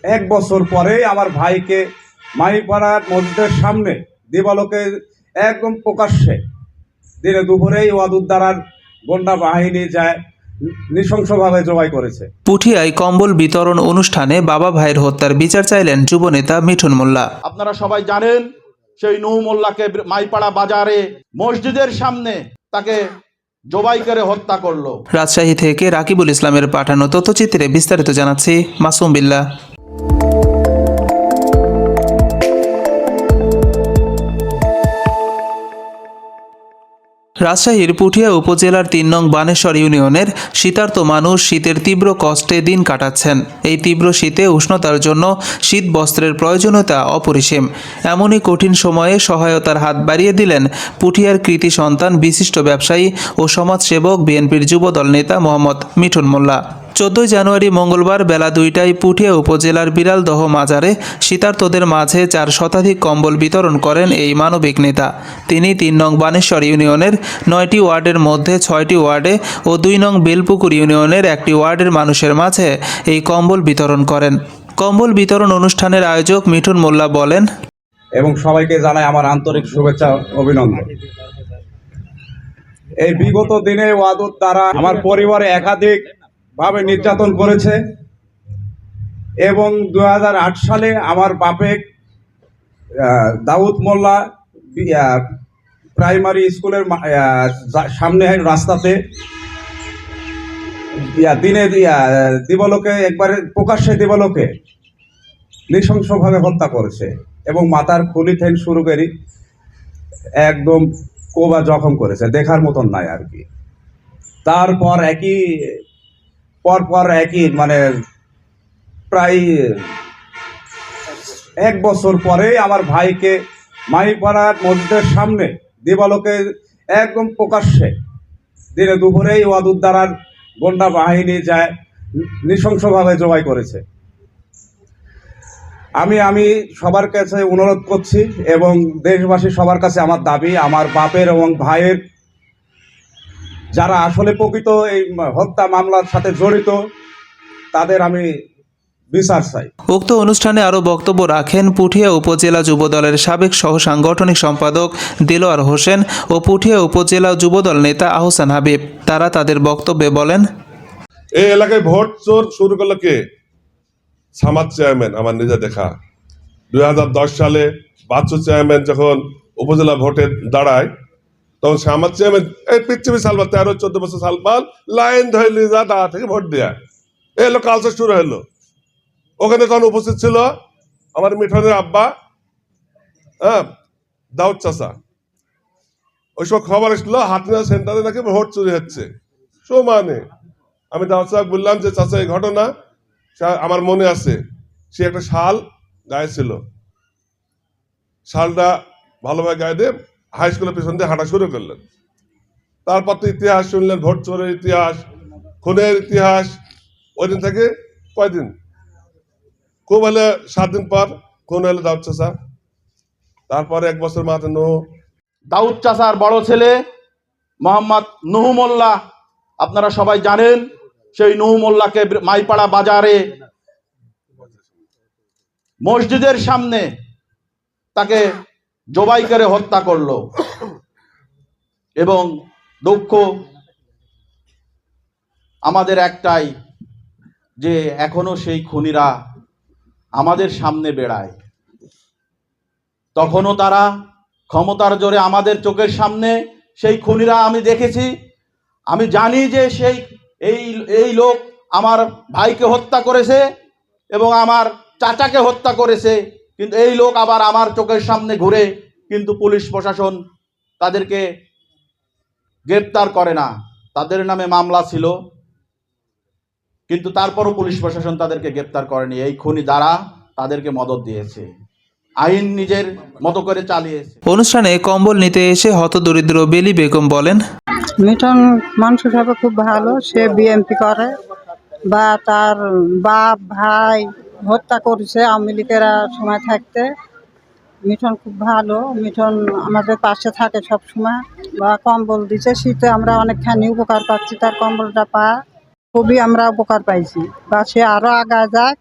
এক বছর পরে আমার ভাইকে মাইপাড়ার মসজিদের সামনে দিবালোকে একদম প্রকাশ্যে দিনে দুপুরেই ওয়াদুদ্দারার গন্ডা বাহিনী যায় নৃশংসভাবে জবাই করেছে। পুঠিয়ায় কম্বল বিতরণ অনুষ্ঠানে বাবা ভাইয়ের হত্যার বিচার চাইলেন যুবনেতা মিঠুন মোল্লা। আপনারা সবাই জানেন সেই নুহ মোল্লাকে মাইপাড়া বাজারে মসজিদের সামনে তাকে জবাই করে হত্যা করলো। রাজশাহী থেকে রাকিবুল ইসলামের পাঠানো তথ্যচিত্রে বিস্তারিত জানাচ্ছি মাসুম বিল্লাহ। রাজশাহীর পুঠিয়া উপজেলার ৩ নং বানেশ্বর ইউনিয়নের শীতার্ত মানুষ শীতের তীব্র কষ্টে দিন কাটাচ্ছেন। এই তীব্র শীতে উষ্ণতার জন্য শীত বস্ত্রের প্রয়োজনীয়তা অপরিসীম। এমনই কঠিন সময়ে সহায়তার হাত বাড়িয়ে দিলেন পুঠিয়ার কৃতি সন্তান বিশিষ্ট ব্যবসায়ী ও সমাজসেবক বিএনপির যুবদল নেতা মোহাম্মদ মিঠুন মোল্লা। 14 জানুয়ারি মঙ্গলবার বেলা 2টায় পুঠিয়া উপজেলার বিড়ালদহ মাজারে শীতার্তদের মাঝে 4 শতাধিক কম্বল বিতরণ করেন এই মানবিক নেতা। তিনি 3 নং বানেশ্বর ইউনিয়নের 9টি ওয়ার্ডের মধ্যে 6টি ওয়ার্ডে ও 2 নং বেলপুকুর ইউনিয়নের 1টি ওয়ার্ডের মানুষের মাঝে এই কম্বল বিতরণ করেন। কম্বল বিতরণ অনুষ্ঠানের আয়োজক মিঠুন মোল্লা বলেন, এবং সবাইকে জানাই আমার আন্তরিক শুভেচ্ছা অভিনন্দন। এই বিগত দিনে ওয়াদুদ দ্বারা আমার পরিবারে একাধিক ভাবে নির্যাতন করেছে এবং 2008 সালে আমার বাপে দাউদ মোল্লা প্রাইমারি স্কুলের সামনে রাস্তাতে দিনে দিবালোকে একবারে প্রকাশ্যে দিবালোকে নৃশংসভাবে হত্যা করেছে এবং মাথার খুলি থেকে শুরু করে একদম কোবা জখম করেছে, দেখার মতন নাই আর কি। তারপর পরপর একই মানে প্রায় এক বছর পরে আমার ভাইকে মাইপাড়ার মসজিদের সামনে দিবালোকে একদম প্রকাশ্যে দিনে দুপুরেই ওয়াদুদ্দারার গন্ডা বাহিনী যায় নৃশংসভাবে জবাই করেছে। আমি সবার কাছে অনুরোধ করছি এবং দেশবাসী সবার কাছে আমার দাবি, আমার বাপের এবং ভাইয়ের যারা আসলে প্রকৃত এই হত্যা মামলার সাথে জড়িত তাদের আমি বিচার চাই। উক্ত অনুষ্ঠানে আরও বক্তব্য রাখেন পুঠিয়া উপজেলা যুবদলের সাবেক সহ সাংগঠনিক সম্পাদক দেলোয়ার হোসেন ও পুঠিয়া উপজেলা যুবদল নেতা আহসান হাবিব। তারা তাদের বক্তব্যে বলেন, এই এলাকায় ভোট চোর শুরু করলো কে? সামাদ চেয়ারম্যান। আমার নিজে দেখা 2010 সালে বাচ্চু চেয়ারম্যান যখন উপজেলা ভোটে দাঁড়ায় তখন সামাদ চেয়ারম্যান এই পৃথিবী সালবাল 13-14 বছর সালবাল লাইন ধরে যা দাঁড়া থেকে ভোট দেয়া এলো কালচার শুরু হলো। ওখানে তখন উপস্থিত ছিল আমার মিঠনের আব্বা, দাউদ চাচা। ওই সব খবর এসলো হাতিনা সেন্টারে নাকি ভোট চুরি হচ্ছে সমানে। আমি দাউদ চাচা বললাম যে চাচা এই ঘটনা আমার মনে আছে। সে একটা শাল গায়ে ছিল, শালটা ভালোভাবে গায়ে দিয়ে হাই স্কুলের পেছন দিয়ে হাঁটা শুরু করলেন। তারপর তো ইতিহাস শুনলেন, ভোট চোরের ইতিহাস, খুনের ইতিহাস। ওই দিন থেকে কয়দিন খুব হলে 7 দিন পর খুন হলো দাউদ চাচা। তারপরে 1 বছর মাথায় দাউদ চাচার বড় ছেলে মোহাম্মদ নুহ মোল্লা, আপনারা সবাই জানেন সেই নুহ মোল্লাকে মাইপাড়া বাজারে মসজিদের সামনে তাকে জবাই করে হত্যা করলো। এবং দুঃখ আমাদের একটাই যে এখনো সেই খুনিরা আমাদের সামনে বেড়ায়। তখনও তারা ক্ষমতার জোরে আমাদের চোখের সামনে সেই খুনিরা আমি দেখেছি। আমি জানি যে এই লোক আমার ভাইকে হত্যা করেছে এবং আমার চাচাকে হত্যা করেছে, কিন্তু এই লোক আবার আমার চোখের সামনে ঘুরে, কিন্তু পুলিশ প্রশাসন তাদেরকে গ্রেপ্তার করে না। তাদের নামে মামলা ছিল, কিন্তু তারপরও পুলিশ প্রশাসন তাদেরকে গ্রেপ্তার করেনি। এই খুনি দ্বারা তাদেরকে মদদ দিয়েছে, আইন নিজের মতো করে চালিয়েছে। অনুষ্ঠানে কম্বল নিতে এসে হতদরিদ্র বেলি বেগম বলেন, মিঠুন মানুষ হিসাবে খুব ভালো। সে বিএনপি করে বা তার বাপ ভাই হত্যা করেছে আওয়ামী লীগের সময় থাকতে। মিঠুন খুব ভালো। মিঠুন আমাদের পাশে থাকে সব সময়, বা কম্বল দিচ্ছে শীতে আমরা অনেকখানি উপকার পাচ্ছি। তার কম্বলটা খুবই আমরা উপকার পাইছি, বা সে আরো আগায় যাক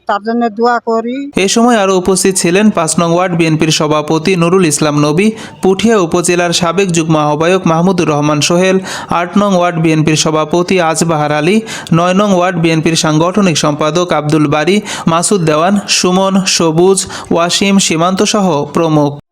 তার জন্য দোয়া করি। এ সময় আরও উপস্থিত ছিলেন ৫ নং ওয়ার্ড বিএনপির সভাপতি নুরুল ইসলাম নবী, পুঠিয়া উপজেলার সাবেক যুগ্ম আহ্বায়ক মাহমুদুর রহমান সোহেল, ৮ নং ওয়ার্ড বিএনপির সভাপতি আজবাহার আলী, ৯ নং ওয়ার্ড বিএনপির সাংগঠনিক সম্পাদক আব্দুল বারী, মাসুদ দেওয়ান, সুমন, সবুজ, ওয়াসিম, সীমান্ত সহ প্রমুখ।